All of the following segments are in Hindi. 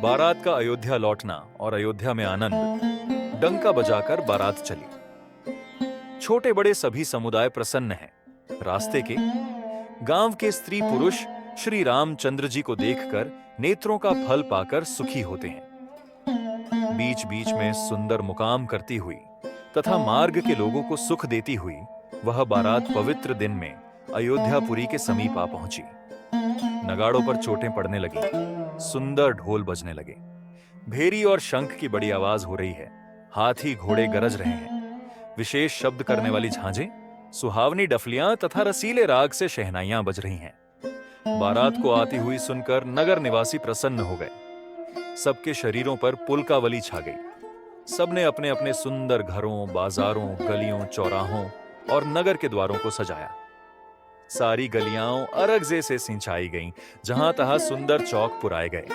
बारात का अयोध्या लौटना और अयोध्या में आनंद। डंका बजाकर बारात चली। छोटे बड़े सभी समुदाय प्रसन्न हैं। रास्ते के गांव के स्त्री पुरुष श्री रामचंद्र जी को देखकर नेत्रों का फल पाकर सुखी होते हैं। बीच बीच में सुंदर मुकाम करती हुई तथा मार्ग के लोगों को सुख देती हुई वह बारात पवित्र दिन में अयोध्यापुरी के समीप आ पहुंची। नगाड़ों पर चोटें पड़ने लगी, सुंदर ढोल बजने लगे, भेरी और शंख की बड़ी आवाज हो रही है, हाथी घोड़े गरज रहे हैं, विशेष शब्द करने वाली झांझें, सुहावनी डफलियां तथा रसीले राग से शहनाइयां बज रही हैं। बारात को आती हुई सुनकर नगर निवासी प्रसन्न हो गए। सबके शरीरों पर पुलकावली छा गई। सबने अपने अपने सुंदर घरों, बाजारों, गलियों, चौराहों और नगर के द्वारों को सजाया। सारी गलियां अरगजे से सिंचाई गईं, जहां तहां सुंदर चौक पुराए गए।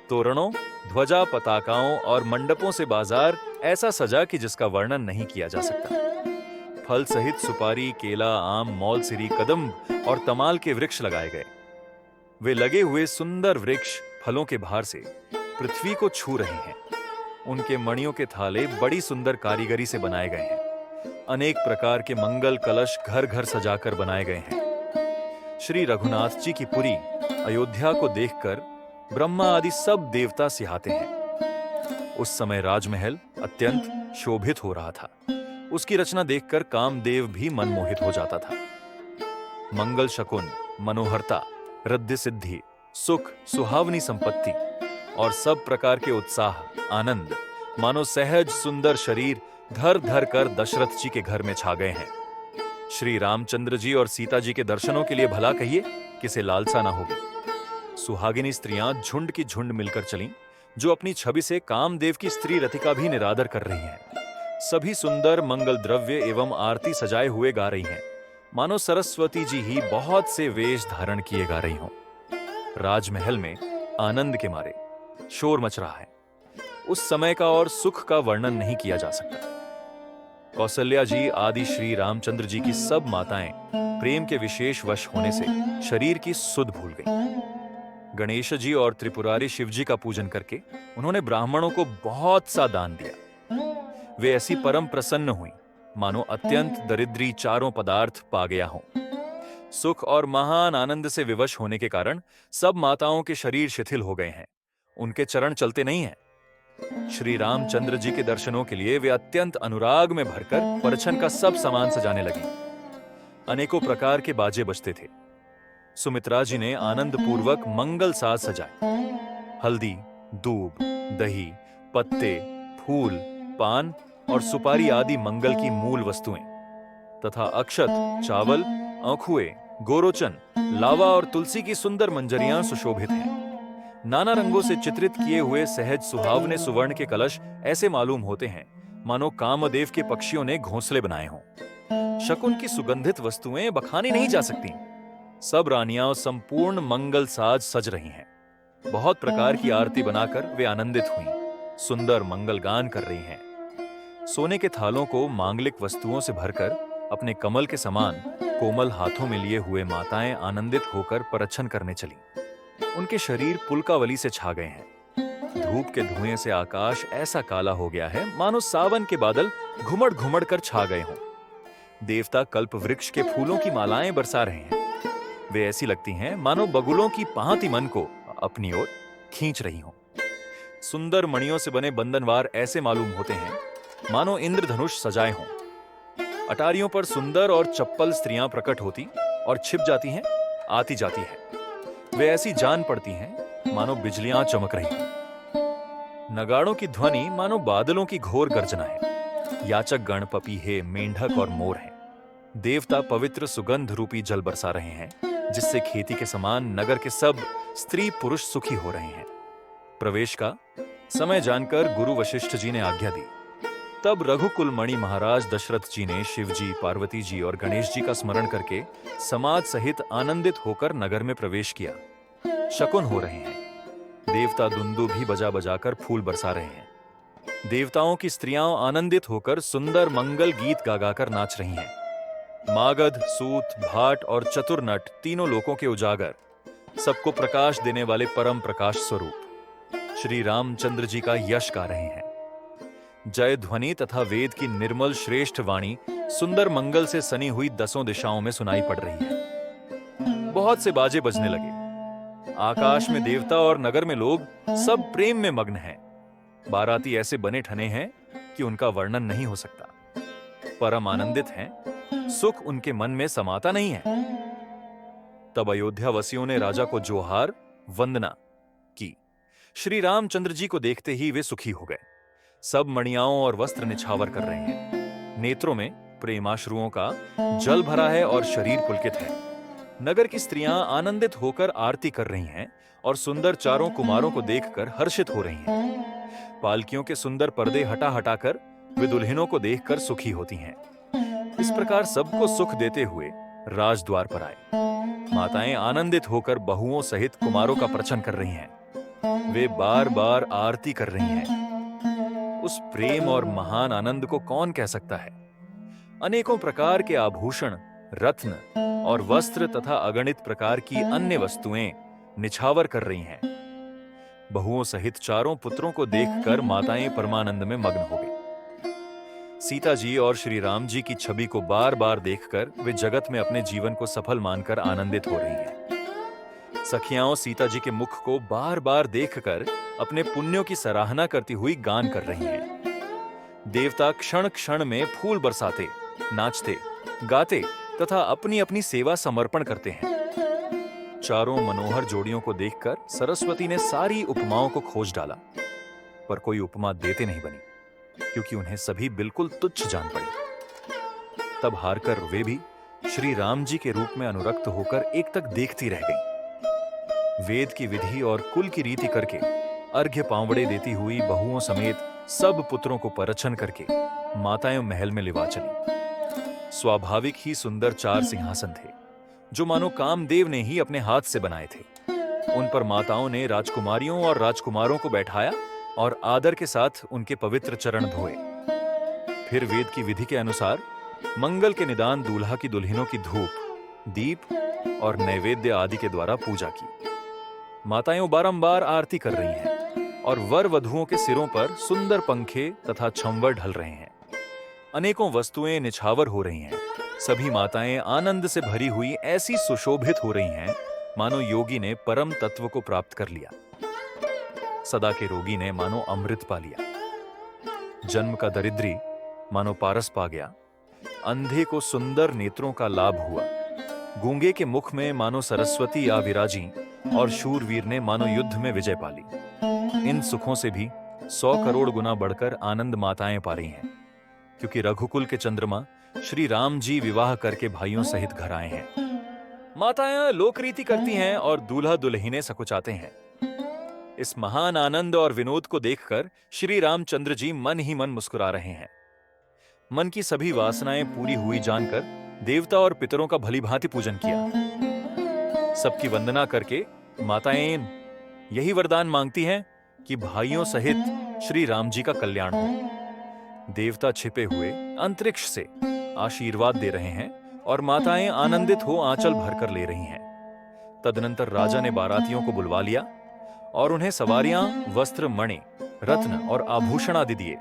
तोरणों, ध्वजा, पताकाओं और मंडपों से बाजार ऐसा सजा कि जिसका वर्णन नहीं किया जा सकता। फल सहित सुपारी, केला, आम, मौलसिरी, कदम्ब और तमाल के वृक्ष लगाए गए। वे लगे हुए सुंदर वृक्ष फलों के भार से पृथ्वी को छू रहे हैं। उनके मणियों के थाले बड़ी सुंदर कारीगरी से बनाए गए हैं। अनेक प्रकार के मंगल कलश घर घर सजाकर बनाए गए हैं। श्री रघुनाथ जी की पुरी अयोध्या को देखकर ब्रह्मा आदि सब देवता सिहाते हैं। उस समय राजमहल अत्यंत शोभित हो रहा था। उसकी रचना देखकर कामदेव भी मनमोहित हो जाता था। मंगल शकुन, मनोहरता, रिद्धि सिद्धि, सुख, सुहावनी संपत्ति और सब प्रकार के उत्साह, आनंद मानो सहज सुंदर शरीर धर धर कर दशरथ जी के घर में छा गए हैं। श्री रामचंद्र जी और सीता जी के दर्शनों के लिए भला कहिए किसे लालसा ना होगी। सुहागिनी स्त्रियां झुंड की झुंड मिलकर चलीं, जो अपनी छवि से कामदेव की स्त्री रतिका भी निरादर कर रही हैं। सभी सुंदर मंगल द्रव्य एवं आरती सजाए हुए गा रही हैं, मानो सरस्वती जी ही बहुत से वेश धारण किए गा रही हों। राजमहल में आनंद के मारे शोर मच रहा है। उस समय का और सुख का वर्णन नहीं किया जा सकता। कौशल्या जी आदि श्री रामचंद्र जी की सब माताएं प्रेम के विशेष वश होने से शरीर की सुध भूल गईं। गणेश जी और त्रिपुरारी शिव जी का पूजन करके उन्होंने ब्राह्मणों को बहुत सा दान दिया। वे ऐसी परम प्रसन्न हुई मानो अत्यंत दरिद्री चारों पदार्थ पा गया हो। सुख और महान आनंद से विवश होने के कारण सब माताओं के शरीर शिथिल हो गए हैं। उनके चरण चलते नहीं हैं। श्री रामचंद्र जी के दर्शनों के लिए वे अत्यंत अनुराग में भरकर परछन का सब सामान सजाने लगी। अनेकों प्रकार के बाजे बजते थे। सुमित्रा जी ने आनंद पूर्वक मंगल साज सजाए। हल्दी, दूब, दही, पत्ते, फूल, पान और सुपारी आदि मंगल की मूल वस्तुएं तथा अक्षत, चावल, आंखुए, गोरोचन, लावा और तुलसी की सुंदर मंजरियां सुशोभित हैं। नाना रंगों से चित्रित किए हुए सहज सुहावने सुवर्ण के कलश ऐसे मालूम होते हैं मानो कामदेव के पक्षियों ने घोंसले बनाए हों। शकुन की सुगंधित वस्तुएं बखानी नहीं जा सकती। सब रानियां संपूर्ण मंगल साज सज रही हैं। बहुत प्रकार की आरती बनाकर वे आनंदित हुईं, सुंदर मंगल गान कर रही हैं। सोने के थालों को मांगलिक वस्तुओं से भरकर अपने कमल के समान कोमल हाथों में लिए हुए माताएं आनंदित होकर परछन करने चली। उनके शरीर पुलकावली से छा गए हैं। धूप के धुएं से आकाश ऐसा काला हो गया है मानो सावन के बादल घुमड़ घुमड़ कर छा गए हों। देवता कल्प वृक्ष के फूलों की मालाएं बरसा रहे हैं। वे ऐसी लगती हैं मानो बगुलों की भांति मन को अपनी ओर खींच रही हों। सुंदर मणियों से बने बंधनवार ऐसे मालूम होते हैं मानो इंद्रधनुष सजाए हों। अटारियों पर सुंदर और चप्पल स्त्रियां प्रकट होती और छिप जाती हैं, आती जाती है। वे ऐसी जान पड़ती हैं मानो बिजलियां चमक रही हों। नगाड़ों की ध्वनि मानो बादलों की घोर गर्जना है। याचक गण पपीहे, मेंढक और मोर हैं। देवता पवित्र सुगंध रूपी जल बरसा रहे हैं, जिससे खेती के समान नगर के सब स्त्री पुरुष सुखी हो रहे हैं। प्रवेश का समय जानकर गुरु वशिष्ठ जी ने आज्ञा दी। तब रघुकुल मणि महाराज दशरथ जी ने शिव जी, पार्वती जी और गणेश जी का स्मरण करके समाज सहित आनंदित होकर नगर में प्रवेश किया। शकुन हो रहे हैं। देवता दुंदु भी बजा बजाकर फूल बरसा रहे हैं। देवताओं की स्त्रियां आनंदित होकर सुंदर मंगल गीत गा गाकर नाच रही हैं। मागध, सूत, भाट और चतुर्नट तीनों लोकों के उजागर, सबको प्रकाश देने वाले परम प्रकाश स्वरूप। श्री रामचंद्र जी का यश गा रहे हैं। जय ध्वनि तथा वेद की निर्मल श्रेष्ठ वाणी सुंदर मंगल से सनी हुई दसों दिशाओं में सुनाई पड़ रही है। बहुत से बाजे बजने लगे। आकाश में देवता और नगर में लोग सब प्रेम में मग्न हैं। बाराती ऐसे बने ठने हैं कि उनका वर्णन नहीं हो सकता। परम आनंदित हैं, सुख उनके मन में समाता नहीं है। तब अयोध्या वासियों ने राजा को जोहार वंदना की। श्री रामचंद्र जी को देखते ही वे सुखी हो गए। सब मणियाओं और वस्त्र निछावर कर रहे हैं। नेत्रों में प्रेमाश्रुओं का जल भरा है और शरीर पुलकित है। नगर की स्त्रियां आनंदित होकर आरती कर रही हैं और सुंदर चारों कुमारों को देखकर हर्षित हो रही हैं। पालकियों के सुंदर पर्दे हटा हटाकर वे दुल्हनों को देखकर सुखी होती हैं। इस प्रकार सबको सुख देते हुए राजद्वार पर आए। माताएं आनंदित होकर बहुओं सहित कुमारों का प्रचन कर रही हैं। वे बार बार आरती कर रही हैं। उस प्रेम और महान आनंद को कौन कह सकता है। अनेकों प्रकार के आभूषण, रत्न और वस्त्र तथा अगणित प्रकार की अन्य वस्तुएं निछावर कर रही हैं। बहुओं सहित चारों पुत्रों को देखकर माताएं परमानंद में मग्न हो गई। सीता जी और श्री राम जी की छवि को बार बार देखकर वे जगत में अपने जीवन को सफल मानकर आनंदित हो रही हैं। सखियाओं सीता जी के मुख को बार बार देखकर अपने पुण्यों की सराहना करती हुई गान कर रही हैं। देवता क्षण क्षण में फूल बरसाते, नाचते, गाते तथा अपनी अपनी सेवा समर्पण करते हैं। चारों मनोहर जोड़ियों को देखकर सरस्वती ने सारी उपमाओं को खोज डाला, पर कोई उपमा देते नहीं बनी, क्योंकि उन्हें सभी बिल्कुल तुच्छ जान पड़ी। तब हारकर वे भी श्री राम जी के रूप में अनुरक्त होकर एक तक देखती रह गईं। वेद की विधि और कुल की रीति करके अर्घ्य पांवड़े देती हुई बहुओं समेत सब पुत्रों को परछन करके माताएं महल में लिवा चली। स्वाभाविक ही सुंदर 4 सिंहासन थे, जो मानो कामदेव ने ही अपने हाथ से बनाए थे। उन पर माताओं ने राजकुमारियों और राजकुमारों को बैठाया और आदर के साथ उनके पवित्र चरण धोए। फिर वेद की विधि के अनुसार मंगल के निदान दूल्हा की दुल्हनों की धूप, दीप और नैवेद्य आदि के द्वारा पूजा की। माताएं बारंबार आरती कर रही हैं और वर वधुओं के सिरों पर सुंदर पंखे तथा छंवर ढल रहे हैं। अनेकों वस्तुएं निछावर हो रही हैं। सभी माताएं आनंद से भरी हुई ऐसी सुशोभित हो रही हैं मानो योगी ने परम तत्व को प्राप्त कर लिया। सदा के रोगी ने मानो अमृत पा लिया। जन्म का दरिद्री मानो पारस पा गया। अंधे को सुंदर नेत्रों का लाभ हुआ। गूंगे के मुख में मानो सरस्वती आ विराजी और शूरवीर ने मानो युद्ध में विजय पा ली। इन सुखों से भी 100 करोड़ गुना बढ़कर आनंद माताएं पा रही हैं, क्योंकि रघुकुल के चंद्रमा श्री राम जी विवाह करके भाइयों सहित घर आए हैं। माताएं लोकरीति करती हैं और दूल्हा दुल्हनें सकुचाते हैं। इस महान आनंद और विनोद को देखकर श्री रामचंद्र जी मन ही मन मुस्कुरा रहे हैं। मन की सभी वासनाएं पूरी हुई जानकर देवता और पितरों का भली भांति पूजन किया। सबकी वंदना करके माताएं यही वरदान मांगती हैं कि भाइयों सहित श्री राम जी का कल्याण हो। देवता छिपे हुए अंतरिक्ष से आशीर्वाद दे रहे हैं और माताएं आनंदित हो आंचल भरकर ले रही हैं। तदनंतर राजा ने बारातियों को बुलवा लिया और उन्हें सवारियां, वस्त्र, मणि, रत्न और आभूषण आदि दिए।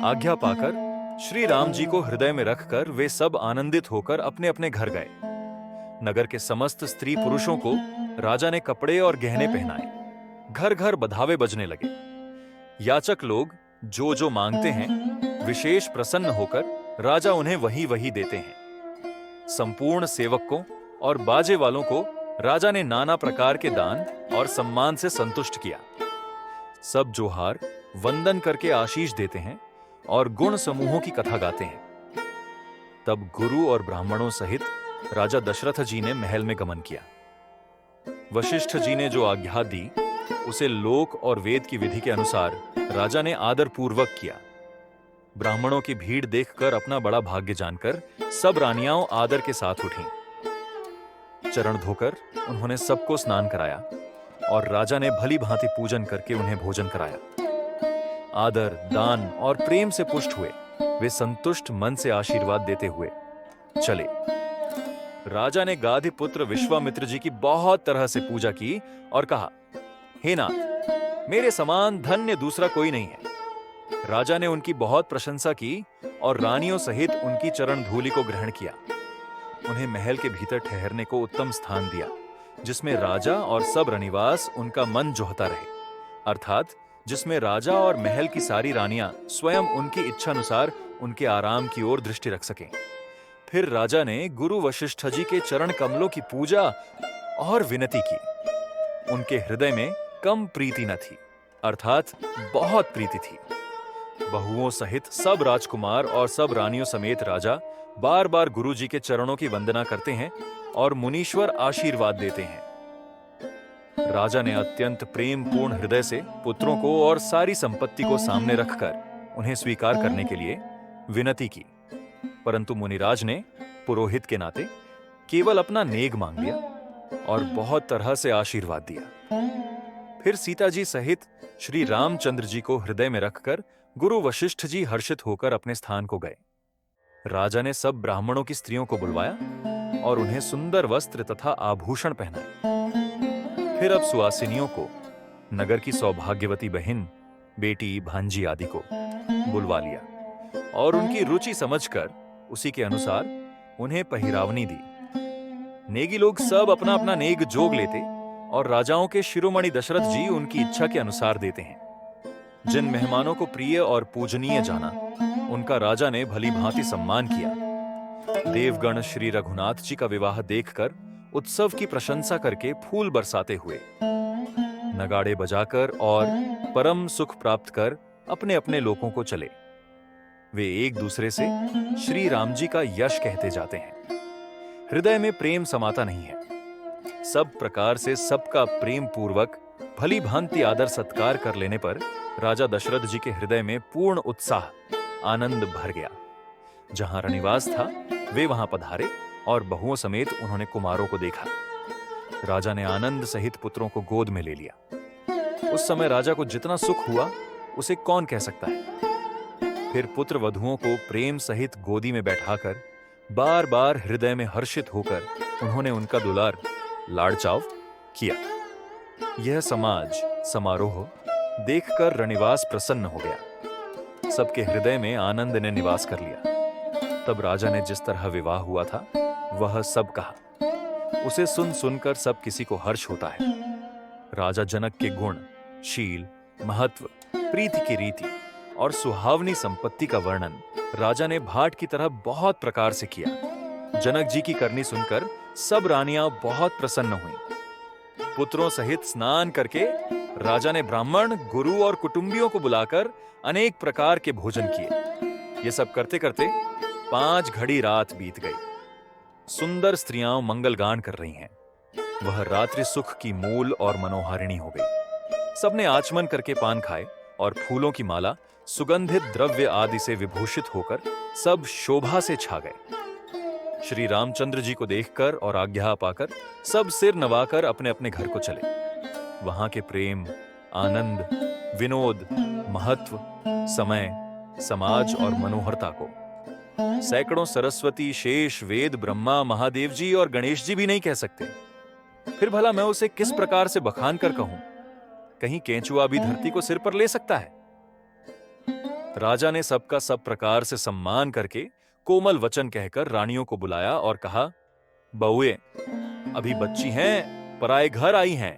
आज्ञा पाकर श्री राम जी को हृदय में रखकर वे सब आनंदित होकर अपने अपने घर गए। नगर के समस्त स्त्री पुरुषों को राजा ने कपड़े और गहने पहनाए। घर घर बधावे बजने लगे। याचक लोग जो जो मांगते हैं विशेष प्रसन्न होकर राजा उन्हें वही वही देते हैं। संपूर्ण सेवकों और बाजे वालों को राजा ने नाना प्रकार के दान और सम्मान से संतुष्ट किया। सब जोहार वंदन करके आशीष देते हैं और गुण समूहों की कथा गाते हैं। तब गुरु और ब्राह्मणों सहित राजा दशरथ जी ने महल में गमन किया। वशिष्ठ जी ने जो आज्ञा दी उसे लोक और वेद की विधि के अनुसार राजा ने आदर पूर्वक किया। ब्राह्मणों की भीड़ देखकर अपना बड़ा भाग्य जानकर सब रानियां आदर के साथ उठीं। चरण धोकर उन्होंने सबको स्नान कराया और राजा ने भली भांति पूजन करके उन्हें भोजन कराया। आदर, दान और प्रेम से पुष्ट हुए वे संतुष्ट मन से आशीर्वाद देते हुए चले। राजा ने गाधी पुत्र विश्वामित्र जी की बहुत तरह से पूजा की और कहा, हे नाथ, मेरे समान धन्य दूसरा कोई नहीं है। राजा ने उनकी बहुत प्रशंसा की और रानियों सहित उनकी चरण धूलि को ग्रहण किया। उन्हें महल के भीतर ठहरने को उत्तम स्थान दिया, जिसमें राजा और सब रनिवास उनका मन जोहता रहे, अर्थात जिसमें राजा और महल की सारी रानियां स्वयं उनकी इच्छानुसार उनके आराम की ओर दृष्टि रख सकें। फिर राजा ने गुरु वशिष्ठ जी के चरण कमलों की पूजा और विनती की। उनके हृदय में कम प्रीति न थी, अर्थात बहुत प्रीति थी। बहुओं सहित सब राजकुमार और सब रानियों समेत राजा बार बार गुरु जी के चरणों की वंदना करते हैं और मुनीश्वर आशीर्वाद देते हैं। राजा ने अत्यंत प्रेम पूर्ण हृदय से पुत्रों को और सारी संपत्ति को सामने रखकर उन्हें स्वीकार करने के लिए विनती की, परंतु मुनिराज ने पुरोहित के नाते केवल अपना नेग मांग लिया और बहुत तरह से आशीर्वाद दिया। फिर सीता जी सहित श्री रामचंद्र जी को हृदय में रखकर गुरु वशिष्ठ जी हर्षित होकर अपने स्थान को गए। राजा ने सब ब्राह्मणों की स्त्रियों को बुलवाया और उन्हें सुंदर वस्त्र तथा आभूषण पहनाए। फिर अब सुवासिनियों को, नगर की सौभाग्यवती बहन, बेटी, भांजी आदि को बुलवा लिया और उनकी रुचि समझकर उसी के अनुसार उन्हें पहिरावनी दी। नेगी लोग सब अपना अपना नेग जोग लेते और राजाओं के शिरोमणि दशरथ जी उनकी इच्छा के अनुसार देते हैं। जिन मेहमानों को प्रिय और पूजनीय जाना, उनका राजा ने भली भांति सम्मान किया। देवगण श्री रघुनाथ जी का विवाह देखकर उत्सव की प्रशंसा करके फूल बरसाते हुए, नगाड़े बजाकर और परम सुख प्राप्त कर अपने अपने लोकों को चले। वे एक दूसरे से श्री राम जी का यश कहते जाते हैं। हृदय में प्रेम समाता नहीं है। सब प्रकार से सबका प्रेम पूर्वक भली भांति आदर सत्कार कर लेने पर राजा दशरथ जी के हृदय में पूर्ण उत्साह, आनंद भर गया। जहां रनिवास था वे वहां पधारे और बहुओं समेत उन्होंने कुमारों को देखा। राजा ने आनंद सहित पुत्रों को गोद में ले लिया। उस समय राजा को जितना सुख हुआ उसे कौन कह सकता है। फिर पुत्र वधुओं को प्रेम सहित गोदी में बैठाकर बार बार हृदय में हर्षित होकर उन्होंने उनका दुलार लाड़चाव किया। यह समाज समारोह देखकर रनिवास प्रसन्न हो गया। सबके हृदय में आनंद ने निवास कर लिया। तब राजा ने जिस तरह विवाह हुआ था वह सब कहा। उसे सुन सुनकर सब किसी को हर्ष होता है। राजा जनक के गुण, शील, महत्व, प्रीति की रीति और सुहावनी संपत्ति का वर्णन राजा ने भाट की तरह बहुत प्रकार से किया। जनक जी की करनी सुनकर सब रानियां बहुत प्रसन्न हुईं। पुत्रों सहित स्नान करके राजा ने ब्राह्मण, गुरु और कुटुंबियों को बुलाकर अनेक प्रकार के भोजन किए। ये सब करते करते 5 घड़ी रात बीत गई। सुंदर स्त्रियां मंगल गान कर रही हैं। वह रात्रि सुख की मूल और मनोहारिणी हो गई। सबने आचमन करके पान खाए और फूलों की माला, सुगंधित द्रव्य आदि से विभूषित होकर सब शोभा से छा गए। श्री रामचंद्र जी को देखकर और आज्ञा पाकर सब सिर नवाकर अपने अपने घर को चले। वहां के प्रेम, आनंद, विनोद, महत्व, समय, समाज और मनोहरता को सैकड़ों सरस्वती, शेष, वेद, ब्रह्मा, महादेव जी और गणेश जी भी नहीं कह सकते। फिर भला मैं उसे किस प्रकार से बखान कर कहूं? कहीं केंचुआ भी धरती को सिर पर ले सकता है? राजा ने सबका सब प्रकार से सम्मान करके कोमल वचन कहकर रानियों को बुलाया और कहा, बहुए, अभी बच्ची हैं, पराए घर आई हैं।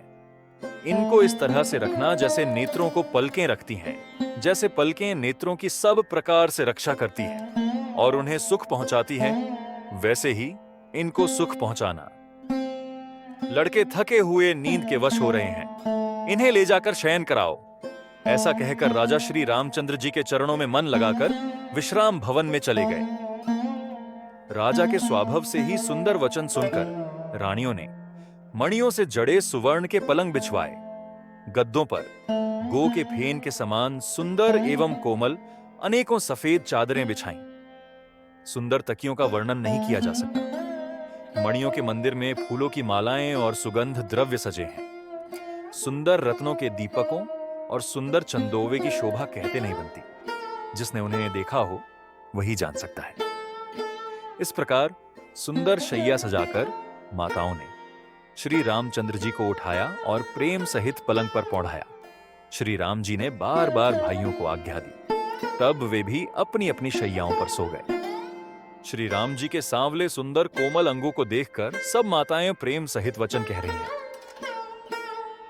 इनको इस तरह से रखना जैसे नेत्रों को पलकें रखती हैं। जैसे पलकें नेत्रों की सब प्रकार से रक्षा करती हैं और उन्हें सुख पहुंचाती हैं, वैसे ही इनको सुख पहुंचाना। लड़के थके हुए नींद के वश हो रहे हैं, इन्हें ले जाकर शयन कराओ। ऐसा कहकर राजा श्री रामचंद्र जी के चरणों में मन लगाकर विश्राम भवन में चले गए। राजा के स्वभाव से ही सुंदर वचन सुनकर रानियों ने मणियों से जड़े सुवर्ण के पलंग बिछवाए। गद्दों पर गो के फेन के समान सुंदर एवं कोमल अनेकों सफेद चादरें बिछाईं। सुंदर तकियों का वर्णन नहीं किया जा सकता। मणियों के मंदिर में फूलों की मालाएं और सुगंध द्रव्य सजे हैं। सुंदर रत्नों के दीपकों और सुंदर चंदोवे की शोभा कहते नहीं बनती। जिसने उन्हें देखा हो वही जान सकता है। इस प्रकार सुंदर शैया सजाकर माताओं ने श्री रामचंद्र जी को उठाया और प्रेम सहित पलंग पर पौंढाया। श्री राम जी ने बार बार भाइयों को आज्ञा दी। तब वे भी अपनी अपनी शैयाओं पर सो गए। श्री राम जी के सांवले सुंदर कोमल अंगों को देखकर सब माताएं प्रेम सहित वचन कह रही हैं।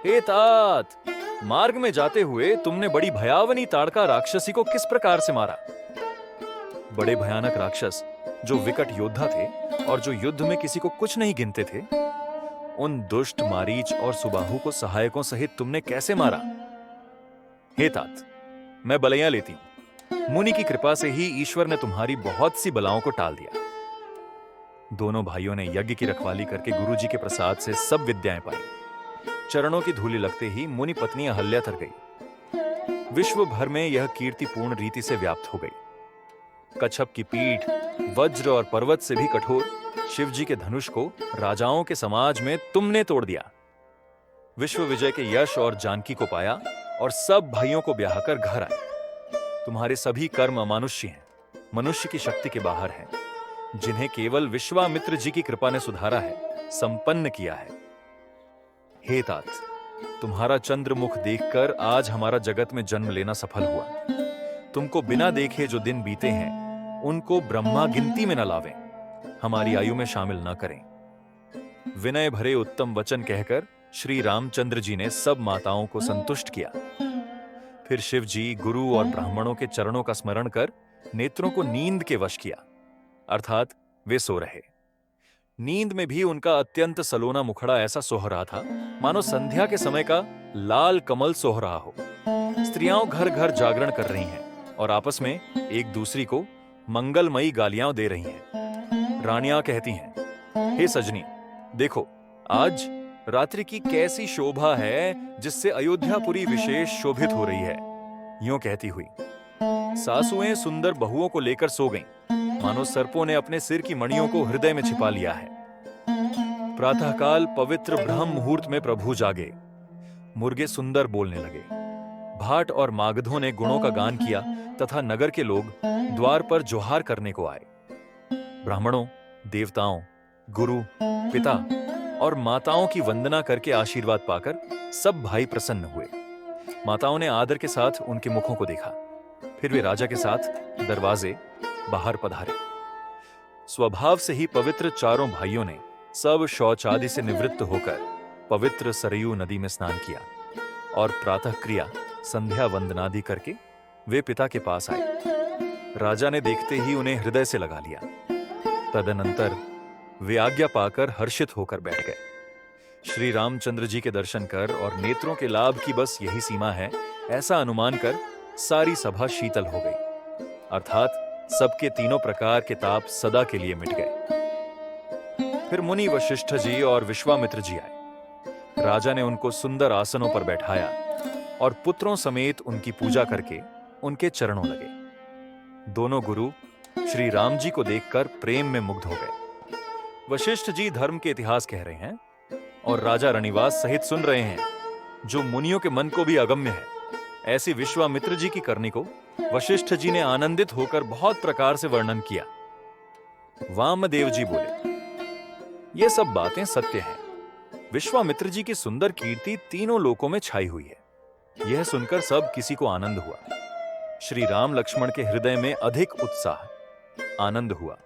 हे तात, मार्ग में जाते हुए तुमने बड़ी भयावनी ताड़का राक्षसी को किस प्रकार से मारा? बड़े भयानक राक्षस जो विकट योद्धा थे और जो युद्ध में किसी को कुछ नहीं गिनते थे, उन दुष्ट मारीच और सुबाहु को सहायकों सहित तुमने कैसे मारा? हे तात, मैं बलैया लेती हूं। मुनि की कृपा से ही ईश्वर ने तुम्हारी बहुत सी बलाओं को टाल दिया। दोनों भाइयों ने यज्ञ की रखवाली करके गुरुजी के प्रसाद से सब विद्याएं पाई। चरणों की धूलि लगते ही मुनि पत्नी अहल्या तर गई। विश्व भर में यह कीर्ति पूर्ण रीति से व्याप्त हो गई। कच्छप की पीठ वज्र और पर्वत से भी कठोर शिवजी के धनुष को राजाओं के समाज में तुमने तोड़ दिया। विश्व विजय के यश और जानकी को पाया और सब भाइयों को ब्याहकर घर आए। तुम्हारे सभी कर्म अमानुष्य हैं, मनुष्य की शक्ति के बाहर हैं, जिन्हें केवल विश्वामित्र जी की कृपा ने सुधारा है, संपन्न किया है। हे तात, तुम्हारा चंद्रमुख देखकर आज हमारा जगत में जन्म लेना सफल हुआ। तुमको बिना देखे जो दिन बीते हैं, उनको ब्रह्मा गिनती में न लावें, हमारी आयु में शामिल न करें। विनय भरे उत्तम वचन कहकर श्री रामचंद्र जी ने सब माताओं को संतुष्ट किया। फिर शिव जी गुरु और ब्राह्मणों के चरणों का स्मरण कर नेत्रों को नींद के वश किया, अर्थात वे सो रहे। नींद में भी उनका अत्यंत सलोना मुखड़ा ऐसा सोह रहा था मानो संध्या के समय का लाल कमल सोह रहा हो। स्त्रियां घर घर जागरण कर रही हैं और आपस में एक दूसरी को मंगलमयी गालियां दे रही हैं। रानियां कहती हैं, हे सजनी, देखो आज रात्रि की कैसी शोभा है जिससे अयोध्यापुरी विशेष शोभित हो रही है। यूं कहती हुई सासुएं सुंदर बहुओं को लेकर सो गईं, मानो सर्पों ने अपने सिर की मणियों को हृदय में छिपा लिया है। प्रातःकाल पवित्र ब्रह्म मुहूर्त में प्रभु जागे, मुर्गे सुंदर बोलने लगे। भाट और मागधों ने गुणों का गान किया तथा नगर के लोग द्वार पर जोहार करने को आए। ब्राह्मणों, देवताओं, गुरु, पिता और माताओं की वंदना करके आशीर्वाद पाकर सब भाई प्रसन्न हुए। माताओं ने आदर के साथ उनके मुखों को देखा। फिर वे राजा के साथ दरवाजे बाहर पधारे। स्वभाव से ही पवित्र चारों भाइयों ने सब शौचादि से निवृत्त होकर पवित्र सरयू नदी में स्नान किया और प्रातः क्रिया संध्या वंदनादि करके वे पिता के पास आए। राजा ने देखते ही उन्हें हृदय से लगा लिया। तदनंतर वे आज्ञा पाकर हर्षित होकर बैठ गए। श्री रामचंद्र जी के दर्शन कर और नेत्रों के लाभ की बस यही सीमा है, ऐसा अनुमान कर सारी सभा शीतल हो गई, अर्थात सबके तीनों प्रकार के ताप सदा के लिए मिट गए। फिर मुनि वशिष्ठ जी और विश्वामित्र जी आए। राजा ने उनको सुंदर आसनों पर बैठाया और पुत्रों समेत उनकी पूजा करके उनके चरणों लगे। दोनों गुरु श्री राम जी को देखकर प्रेम में मुग्ध हो गए। वशिष्ठ जी धर्म के इतिहास कह रहे हैं और राजा रणिवास सहित सुन रहे हैं, जो मुनियों के मन को भी अगम्य है। ऐसी विश्वामित्र जी की करनी को वशिष्ठ जी ने आनंदित होकर बहुत प्रकार से वर्णन किया। वामदेव जी बोले, ये सब बातें सत्य हैं। विश्वामित्र जी की सुंदर कीर्ति तीनों लोकों में छाई हुई है। यह सुनकर सब किसी को आनंद हुआ। श्री राम लक्ष्मण के हृदय में अधिक उत्साह, आनंद हुआ।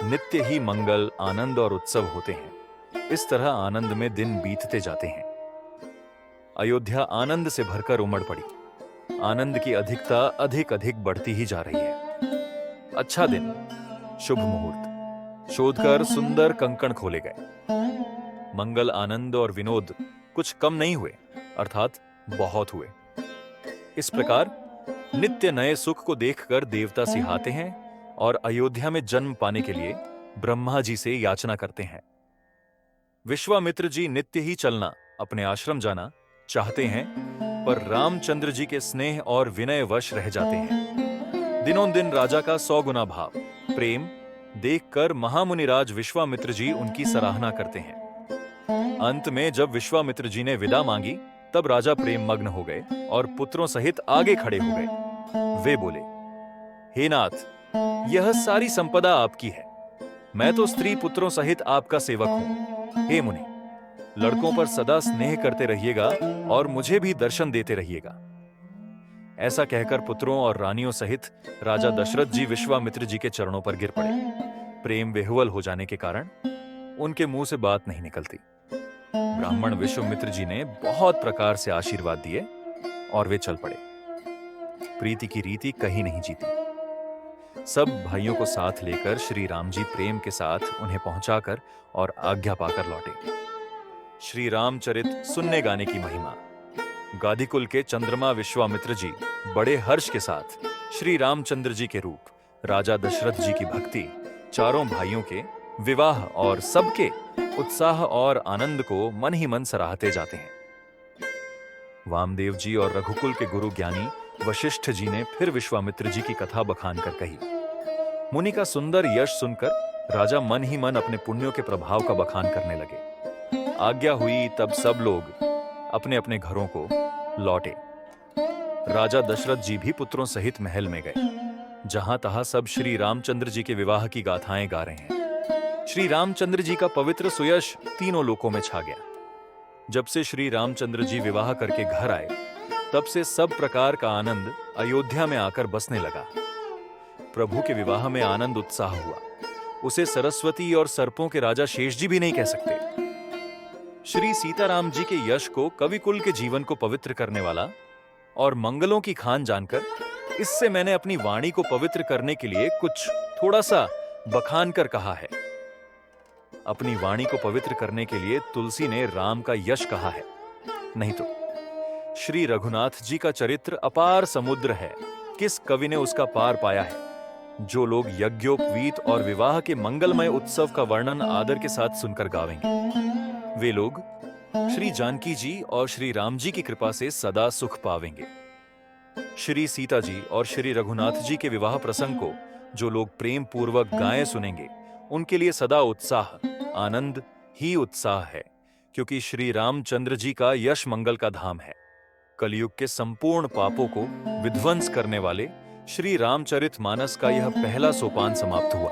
नित्य ही मंगल, आनंद और उत्सव होते हैं। इस तरह आनंद में दिन बीतते जाते हैं। अयोध्या आनंद से भरकर उमड़ पड़ी। आनंद की अधिकता अधिक अधिक बढ़ती ही जा रही है। अच्छा दिन, शुभ मुहूर्त, शोधकर सुंदर कंकण खोले गए। मंगल, आनंद और विनोद कुछ कम नहीं हुए, अर्थात बहुत हुए। इस प्रकार नित्य नए सुख को देखकर देवता सिहाते हैं और अयोध्या में जन्म पाने के लिए ब्रह्मा जी से याचना करते हैं। विश्वामित्र जी नित्य ही चलना, अपने आश्रम जाना चाहते हैं, पर रामचंद्र जी के स्नेह और विनय वश रह जाते हैं। दिनों दिन राजा का 100 गुना भाव, प्रेम देखकर महामुनिराज विश्वामित्र जी उनकी सराहना करते हैं। अंत में जब विश्वामित्र जी ने विदा मांगी, तब राजा प्रेम मग्न हो गए और पुत्रों सहित आगे खड़े हो गए। वे बोले, हे नाथ, यह सारी संपदा आपकी है। मैं तो स्त्री पुत्रों सहित आपका सेवक हूं। हे मुनि, लड़कों पर सदा स्नेह करते रहिएगा और मुझे भी दर्शन देते रहिएगा। ऐसा कहकर पुत्रों और रानियों सहित राजा दशरथ जी विश्वामित्र जी के चरणों पर गिर पड़े। प्रेम विह्वल हो जाने के कारण उनके मुंह से बात नहीं निकलती। ब्राह्मण विश्वामित्र जी ने बहुत प्रकार से आशीर्वाद दिए और वे चल पड़े। प्रीति की रीति कहीं नहीं जीती। सब भाइयों को साथ लेकर श्री राम जी प्रेम के साथ उन्हें पहुंचाकर और आज्ञा पाकर लौटे। श्री रामचरित सुनने गाने की महिमा। गादीकुल के चंद्रमा विश्वामित्र जी बड़े हर्ष के साथ श्री रामचंद्र जी के रूप, राजा दशरथ जी की भक्ति, चारों भाइयों के विवाह और सबके उत्साह और आनंद को मन ही मन सराहते जाते हैं। वामदेव जी और रघुकुल के गुरु ज्ञानी वशिष्ठ जी ने फिर विश्वामित्र जी की कथा बखान कर कही। मुनि का सुंदर यश सुनकर राजा मन ही मन अपने पुण्यों के प्रभाव का बखान करने लगे। आज्ञा हुई तब सब लोग अपने अपने घरों को लौटे। राजा दशरथ जी भी पुत्रों सहित महल में गए। जहां तहां सब श्री रामचंद्र जी के विवाह की गाथाएं गा रहे हैं। श्री रामचंद्र जी का पवित्र सुयश तीनों लोकों में छा गया। जब से श्री रामचंद्र जी विवाह करके घर आए, तब से सब प्रकार का आनंद अयोध्या में आकर बसने लगा। प्रभु के विवाह में आनंद उत्साह हुआ। उसे सरस्वती और सर्पों के राजा शेष जी भी नहीं कह सकते। श्री सीताराम जी के यश को कविकुल के जीवन को पवित्र करने वाला और मंगलों की खान जानकर इससे मैंने अपनी वाणी को पवित्र करने के लिए कुछ थोड़ा सा बखान कर कहा है। अपनी वाणी को पवित्र करने के लिए तुलसी ने राम का यश कहा है, नहीं तो श्री रघुनाथ जी का चरित्र अपार समुद्र है। किस कवि ने उसका पार पाया है? जो लोग यज्ञोपवीत और विवाह के मंगलमय उत्सव का वर्णन आदर के साथ सुनकर गावेंगे, वे लोग श्री जानकी जी और श्री राम जी की कृपा से सदा सुख पावेंगे। श्री सीता जी और श्री रघुनाथ जी के विवाह प्रसंग को जो लोग प्रेम पूर्वक गाएं सुनेंगे, उनके लिए सदा उत्साह, आनंद ही उत्साह है, क्योंकि श्री रामचंद्र जी का यश मंगल का धाम है। कलयुग के संपूर्ण पापों को विध्वंस करने वाले श्री रामचरित मानस का यह पहला सोपान समाप्त हुआ।